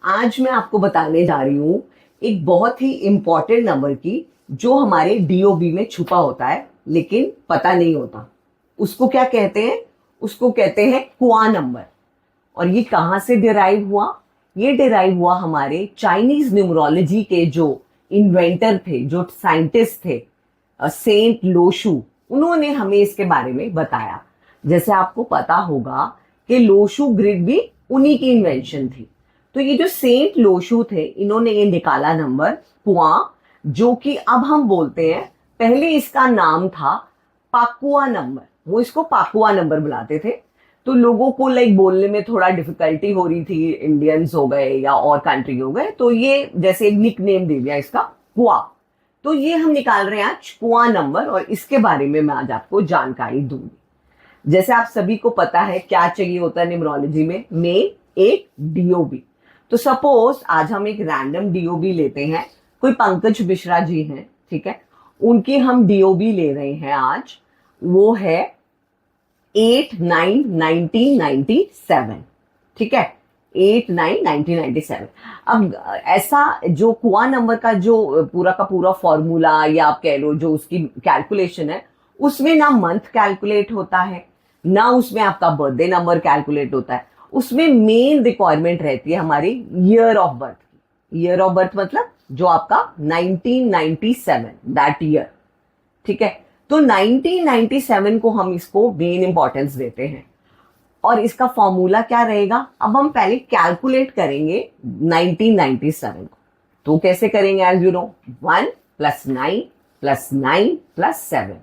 आज मैं आपको बताने जा रही हूँ एक बहुत ही इंपॉर्टेंट नंबर की जो हमारे डीओबी में छुपा होता है लेकिन पता नहीं होता। उसको क्या कहते हैं? उसको कहते हैं क्वा नंबर। और ये कहाँ से डिराइव हुआ? ये डिराइव हुआ हमारे चाइनीज न्यूमरोलॉजी के जो इन्वेंटर थे, जो साइंटिस्ट थे, सेंट लोशू, उन्होंने हमें इसके बारे में बताया। जैसे आपको पता होगा कि लोशू ग्रिड भी उन्हीं की इन्वेंशन थी। तो ये जो सेंट लोशू थे, इन्होंने ये निकाला नंबर क्वा, जो कि अब हम बोलते हैं, पहले इसका नाम था पाकुआ नंबर। वो इसको पाकुआ नंबर बुलाते थे। तो लोगों को लाइक बोलने में थोड़ा डिफिकल्टी हो रही थी, इंडियंस हो गए या और कंट्री हो गए, तो ये जैसे एक निक नेम दे दिया इसका क्वा। तो ये हम निकाल रहे हैं आज क्वा नंबर, और इसके बारे में मैं आज आपको जानकारी दूंगी। जैसे आप सभी को पता है क्या चाहिए होता है न्यूमरोलॉजी में एक डीओबी। तो सपोज आज हम एक रैंडम डीओबी लेते हैं, कोई पंकज मिश्रा जी हैं, ठीक है, उनकी हम डीओबी ले रहे हैं आज। वो है 8/9/1997, ठीक है, 8/9/1997। अब ऐसा जो क्वा नंबर का जो पूरा का पूरा फॉर्मूला या आप कह लो जो उसकी कैलकुलेशन है, उसमें ना मंथ कैलकुलेट होता है, ना उसमें आपका बर्थडे नंबर कैलकुलेट होता है। उसमें मेन रिक्वायरमेंट रहती है हमारी ईयर ऑफ बर्थ की। ईयर ऑफ बर्थ मतलब जो आपका 1997 दैट ईयर, ठीक है। तो 1997 को हम इसको मेन इंपॉर्टेंस देते हैं। और इसका फॉर्मूला क्या रहेगा? अब हम पहले कैलकुलेट करेंगे 1997 को। तो कैसे करेंगे? एज यू नो, 1 + 9 + 9 + 7,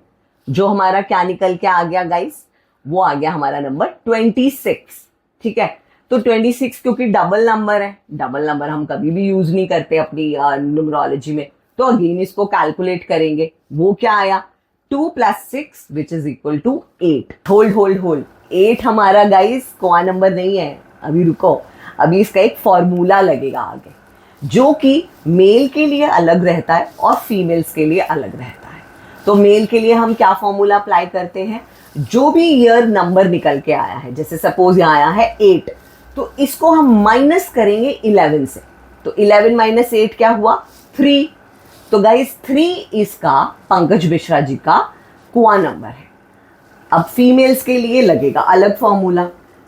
जो हमारा क्या निकल के आ गया गाइस? वो आ गया हमारा नंबर 26, ठीक है। तो 26 क्योंकि डबल नंबर है, डबल नंबर हम कभी भी यूज नहीं करते अपनी न्यूमरोलॉजी में। तो अगेन इसको कैलकुलेट करेंगे। वो क्या आया? 2 + 6 which is equal to 8। Hold 8 हमारा गाइस क्वा नंबर नहीं है, अभी रुको, अभी इसका एक फॉर्मूला लगेगा आगे, जो कि मेल के लिए अलग रहता है और फीमेल्स के लिए अलग रहता है। तो मेल के लिए हम क्या फॉर्मूला अप्लाई करते हैं? जो भी ईयर नंबर निकल के आया है, जैसे सपोज यहाँ आया है 8, तो इसको हम माइनस करेंगे 11 से। तो 11 - 8 क्या हुआ? 3। तो गाइस 3 इसका पंकज मिश्रा जी का क्वा नंबर है। अब फीमेल्स के लिए लगेगा अलग फॉर्मूला।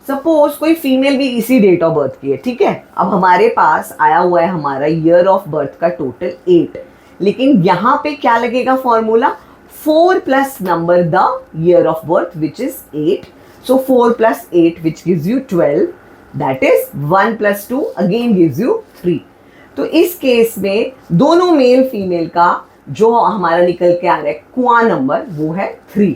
सपोज कोई फीमेल भी इसी डेट ऑफ बर्थ की है, ठीक है। अब हमारे पास आया हुआ है हमारा ईयर ऑफ बर्थ का टोटल 8, लेकिन यहां पे क्या लगेगा formula? 4 + number the year of birth which is 8. So 4 + 8 which gives you 12. That is 1 + 2 again gives you 3. तो इस केस में दोनों मेल फीमेल का जो हमारा निकल के आ रहा है क्वा नंबर, वो है 3।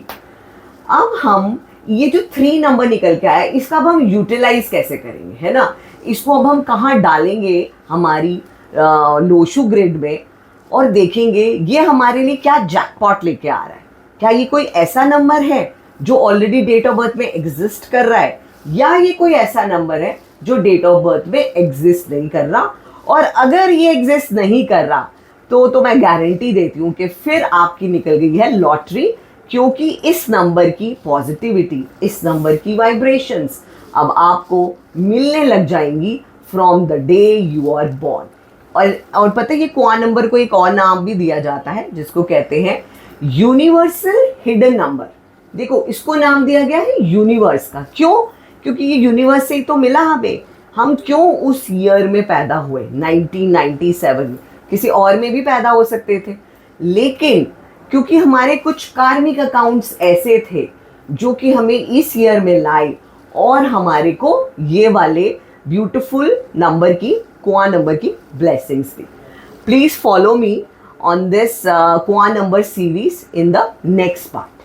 अब हम ये जो 3 नंबर निकल के आया, इसका अब हम यूटिलाइज कैसे करेंगे, है ना? इसको अब हम कहाँ डालेंगे? हमारी लोशू ग्रिड में, और देखेंगे ये हमारे लिए क्या जैकपॉट लेके आ रहा है। क्या ये कोई ऐसा नंबर है जो ऑलरेडी डेट ऑफ बर्थ में एग्जिस्ट कर रहा है, या ये कोई ऐसा नंबर है जो डेट ऑफ बर्थ में एग्जिस्ट नहीं कर रहा? और अगर ये एग्जिस्ट नहीं कर रहा तो मैं गारंटी देती हूँ कि फिर आपकी निकल गई है लॉटरी, क्योंकि इस नंबर की पॉजिटिविटी, इस नंबर की वाइब्रेशंस अब आपको मिलने लग जाएंगी from the day you are born. और पता है ये क्वा नंबर को एक और नाम भी दिया जाता है जिसको कहते हैं यूनिवर्सल हिडन नंबर। देखो इसको नाम दिया गया है यूनिवर्स का। क्यों? क्योंकि ये यूनिवर्स से ही तो मिला हमें। हम क्यों उस ईयर में पैदा हुए 1997, किसी और में भी पैदा हो सकते थे, लेकिन क्योंकि हमारे कुछ कार्मिक अकाउंट्स ऐसे थे जो कि हमें इस ईयर में लाए और हमारे को ये वाले ब्यूटीफुल नंबर की, क्वा नंबर की blessings the. Please follow me on this Qua number series in the next part.